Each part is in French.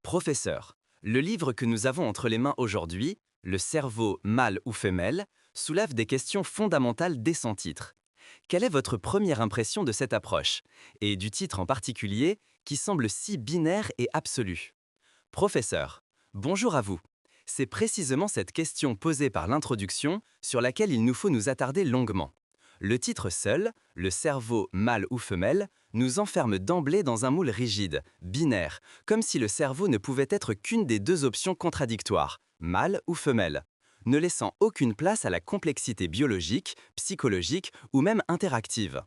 Professeur, le livre que nous avons entre les mains aujourd'hui, Le cerveau mâle ou femelle, soulève des questions fondamentales dès son titre. Quelle est votre première impression de cette approche, et du titre en particulier, qui semble si binaire et absolu? Professeur, bonjour à vous. C'est précisément cette question posée par l'introduction sur laquelle il nous faut nous attarder longuement. Le titre seul, Le cerveau mâle ou femelle, nous enferme d'emblée dans un moule rigide, binaire, comme si le cerveau ne pouvait être qu'une des deux options contradictoires, mâle ou femelle, ne laissant aucune place à la complexité biologique, psychologique ou même interactive.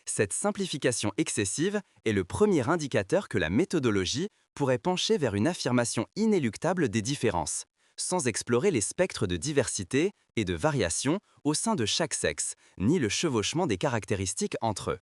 Cette simplification excessive est le premier indicateur que la méthodologie pourrait pencher vers une affirmation inéluctable des différences, sans explorer les spectres de diversité et de variation au sein de chaque sexe, ni le chevauchement des caractéristiques entre eux.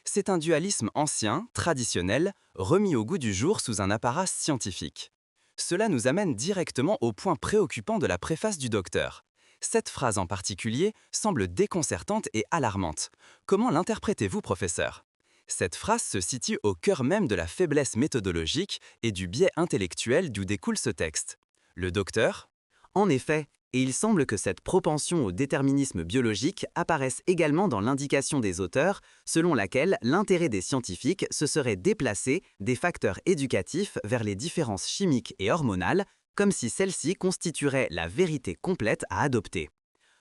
C'est un dualisme ancien, traditionnel, remis au goût du jour sous un apparat scientifique. Cela nous amène directement au point préoccupant de la préface du docteur. Cette phrase en particulier semble déconcertante et alarmante. Comment l'interprétez-vous, professeur? Cette phrase se situe au cœur même de la faiblesse méthodologique et du biais intellectuel d'où découle ce texte. Le docteur? En effet, et il semble que cette propension au déterminisme biologique apparaisse également dans l'indication des auteurs, selon laquelle l'intérêt des scientifiques se serait déplacé des facteurs éducatifs vers les différences chimiques et hormonales, comme si celles-ci constitueraient la vérité complète à adopter.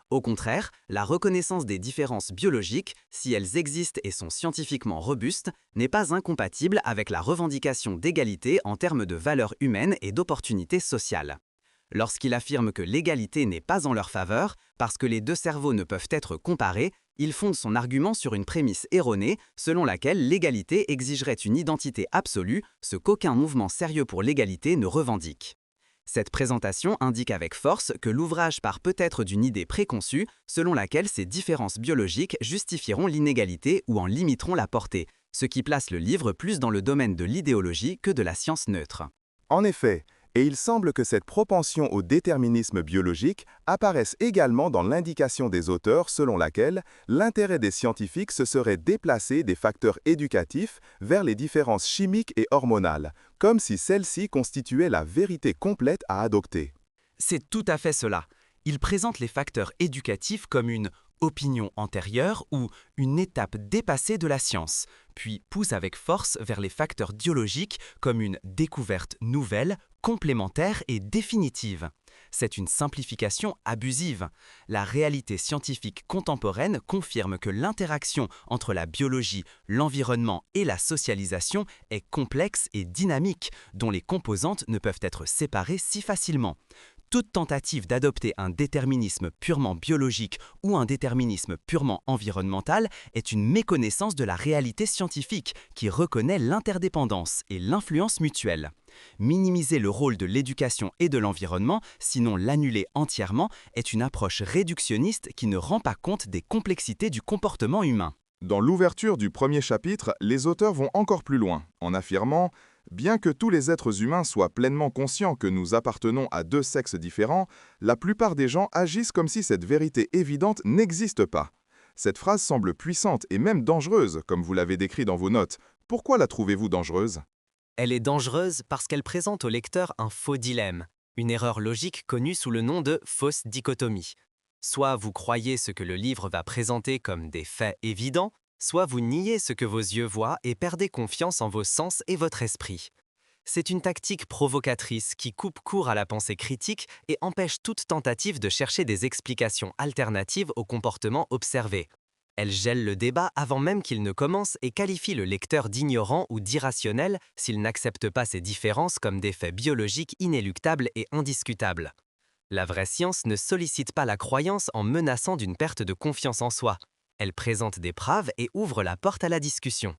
Au contraire, la reconnaissance des différences biologiques, si elles existent et sont scientifiquement robustes, n'est pas incompatible avec la revendication d'égalité en termes de valeurs humaines et d'opportunités sociales. Lorsqu'il affirme que l'égalité n'est pas en leur faveur, parce que les deux cerveaux ne peuvent être comparés, il fonde son argument sur une prémisse erronée, selon laquelle l'égalité exigerait une identité absolue, ce qu'aucun mouvement sérieux pour l'égalité ne revendique. Cette présentation indique avec force que l'ouvrage part peut-être d'une idée préconçue, selon laquelle ces différences biologiques justifieront l'inégalité ou en limiteront la portée, ce qui place le livre plus dans le domaine de l'idéologie que de la science neutre. En effet, et il semble que cette propension au déterminisme biologique apparaisse également dans l'indication des auteurs selon laquelle l'intérêt des scientifiques se serait déplacé des facteurs éducatifs vers les différences chimiques et hormonales, comme si celles-ci constituaient la vérité complète à adopter. C'est tout à fait cela. Il présente les facteurs éducatifs comme une opinion antérieure ou une étape dépassée de la science, puis pousse avec force vers les facteurs biologiques comme une découverte nouvelle, complémentaire et définitive. C'est une simplification abusive. La réalité scientifique contemporaine confirme que l'interaction entre la biologie, l'environnement et la socialisation est complexe et dynamique, dont les composantes ne peuvent être séparées si facilement. Toute tentative d'adopter un déterminisme purement biologique ou un déterminisme purement environnemental est une méconnaissance de la réalité scientifique qui reconnaît l'interdépendance et l'influence mutuelle. Minimiser le rôle de l'éducation et de l'environnement, sinon l'annuler entièrement, est une approche réductionniste qui ne rend pas compte des complexités du comportement humain. Dans l'ouverture du premier chapitre, les auteurs vont encore plus loin, en affirmant « Bien que tous les êtres humains soient pleinement conscients que nous appartenons à deux sexes différents, la plupart des gens agissent comme si cette vérité évidente n'existe pas. » Cette phrase semble puissante et même dangereuse, comme vous l'avez décrit dans vos notes. Pourquoi la trouvez-vous dangereuse? Elle est dangereuse parce qu'elle présente au lecteur un faux dilemme, une erreur logique connue sous le nom de fausse dichotomie. Soit vous croyez ce que le livre va présenter comme des faits évidents, soit vous niez ce que vos yeux voient et perdez confiance en vos sens et votre esprit. C'est une tactique provocatrice qui coupe court à la pensée critique et empêche toute tentative de chercher des explications alternatives au comportement observé. Elle gèle le débat avant même qu'il ne commence et qualifie le lecteur d'ignorant ou d'irrationnel s'il n'accepte pas ces différences comme des faits biologiques inéluctables et indiscutables. La vraie science ne sollicite pas la croyance en menaçant d'une perte de confiance en soi. Elle présente des preuves et ouvre la porte à la discussion.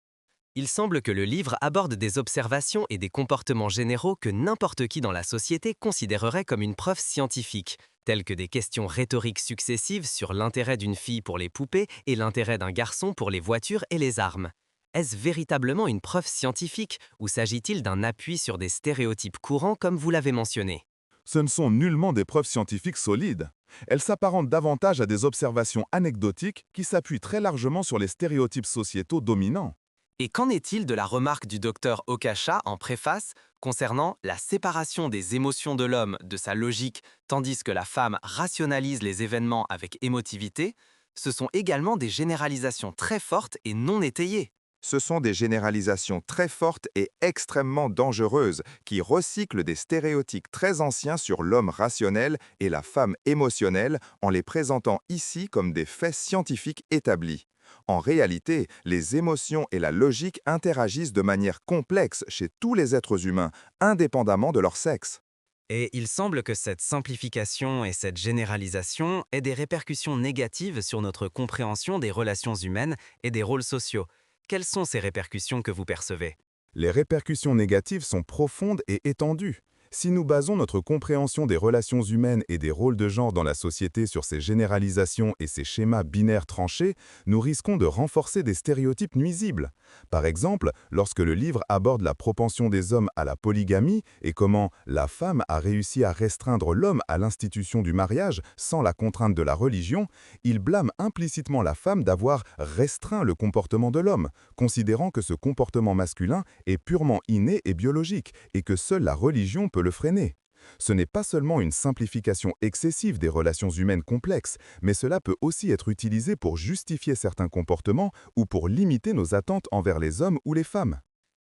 Il semble que le livre aborde des observations et des comportements généraux que n'importe qui dans la société considérerait comme une preuve scientifique, telles que des questions rhétoriques successives sur l'intérêt d'une fille pour les poupées et l'intérêt d'un garçon pour les voitures et les armes. Est-ce véritablement une preuve scientifique ou s'agit-il d'un appui sur des stéréotypes courants comme vous l'avez mentionné? Ce ne sont nullement des preuves scientifiques solides. Elles s'apparentent davantage à des observations anecdotiques qui s'appuient très largement sur les stéréotypes sociétaux dominants. Et qu'en est-il de la remarque du docteur Okasha en préface concernant la séparation des émotions de l'homme de sa logique tandis que la femme rationalise les événements avec émotivité? Ce sont également des généralisations très fortes et non étayées. Ce sont des généralisations très fortes et extrêmement dangereuses qui recyclent des stéréotypes très anciens sur l'homme rationnel et la femme émotionnelle en les présentant ici comme des faits scientifiques établis. En réalité, les émotions et la logique interagissent de manière complexe chez tous les êtres humains, indépendamment de leur sexe. Et il semble que cette simplification et cette généralisation aient des répercussions négatives sur notre compréhension des relations humaines et des rôles sociaux. Quelles sont ces répercussions que vous percevez? Les répercussions négatives sont profondes et étendues. Si nous basons notre compréhension des relations humaines et des rôles de genre dans la société sur ces généralisations et ces schémas binaires tranchés, nous risquons de renforcer des stéréotypes nuisibles. Par exemple, lorsque le livre aborde la propension des hommes à la polygamie et comment la femme a réussi à restreindre l'homme à l'institution du mariage sans la contrainte de la religion, il blâme implicitement la femme d'avoir restreint le comportement de l'homme, considérant que ce comportement masculin est purement inné et biologique et que seule la religion peut le freiner. Ce n'est pas seulement une simplification excessive des relations humaines complexes, mais cela peut aussi être utilisé pour justifier certains comportements ou pour limiter nos attentes envers les hommes ou les femmes.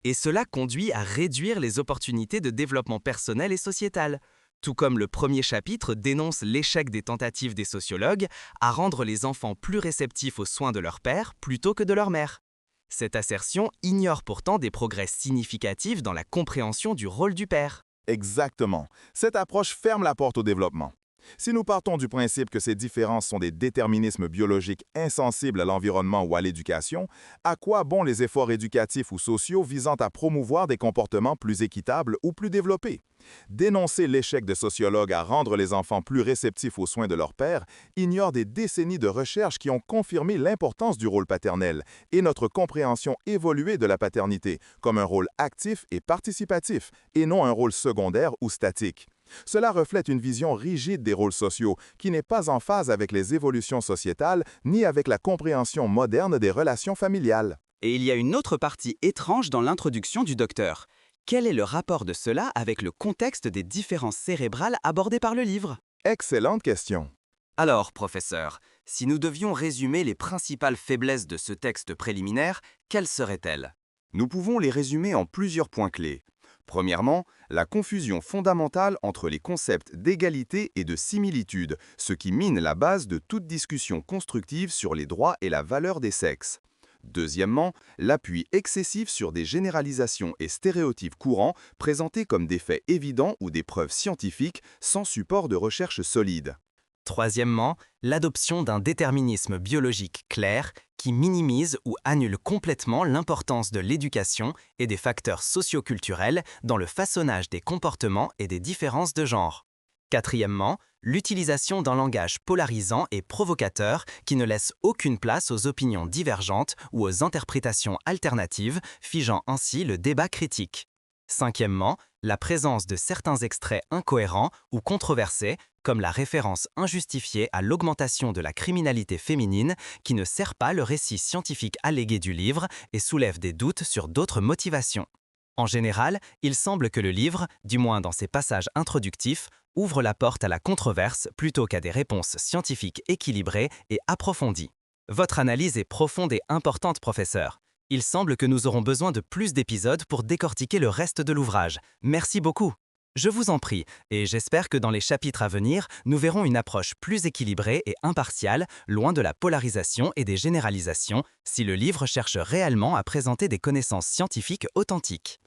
Et cela conduit à réduire les opportunités de développement personnel et sociétal. Tout comme le premier chapitre dénonce l'échec des tentatives des sociologues à rendre les enfants plus réceptifs aux soins de leur père plutôt que de leur mère. Cette assertion ignore pourtant des progrès significatifs dans la compréhension du rôle du père. Exactement. Cette approche ferme la porte au développement. Si nous partons du principe que ces différences sont des déterminismes biologiques insensibles à l'environnement ou à l'éducation, à quoi bon les efforts éducatifs ou sociaux visant à promouvoir des comportements plus équitables ou plus développés? Dénoncer l'échec de sociologues à rendre les enfants plus réceptifs aux soins de leur père ignore des décennies de recherches qui ont confirmé l'importance du rôle paternel et notre compréhension évoluée de la paternité comme un rôle actif et participatif et non un rôle secondaire ou statique. Cela reflète une vision rigide des rôles sociaux qui n'est pas en phase avec les évolutions sociétales ni avec la compréhension moderne des relations familiales. Et il y a une autre partie étrange dans l'introduction du docteur. Quel est le rapport de cela avec le contexte des différences cérébrales abordées par le livre? Excellente question. Alors, professeur, si nous devions résumer les principales faiblesses de ce texte préliminaire, quelles seraient-elles? Nous pouvons les résumer en plusieurs points clés. Premièrement, la confusion fondamentale entre les concepts d'égalité et de similitude, ce qui mine la base de toute discussion constructive sur les droits et la valeur des sexes. Deuxièmement, l'appui excessif sur des généralisations et stéréotypes courants présentés comme des faits évidents ou des preuves scientifiques sans support de recherche solide. Troisièmement, l'adoption d'un déterminisme biologique clair qui minimise ou annule complètement l'importance de l'éducation et des facteurs socioculturels dans le façonnage des comportements et des différences de genre. Quatrièmement, l'utilisation d'un langage polarisant et provocateur qui ne laisse aucune place aux opinions divergentes ou aux interprétations alternatives, figeant ainsi le débat critique. Cinquièmement, la présence de certains extraits incohérents ou controversés, comme la référence injustifiée à l'augmentation de la criminalité féminine qui ne sert pas le récit scientifique allégué du livre et soulève des doutes sur d'autres motivations. En général, il semble que le livre, du moins dans ses passages introductifs, ouvre la porte à la controverse plutôt qu'à des réponses scientifiques équilibrées et approfondies. Votre analyse est profonde et importante, professeur. Il semble que nous aurons besoin de plus d'épisodes pour décortiquer le reste de l'ouvrage. Merci beaucoup. Je vous en prie, et j'espère que dans les chapitres à venir, nous verrons une approche plus équilibrée et impartiale, loin de la polarisation et des généralisations, si le livre cherche réellement à présenter des connaissances scientifiques authentiques.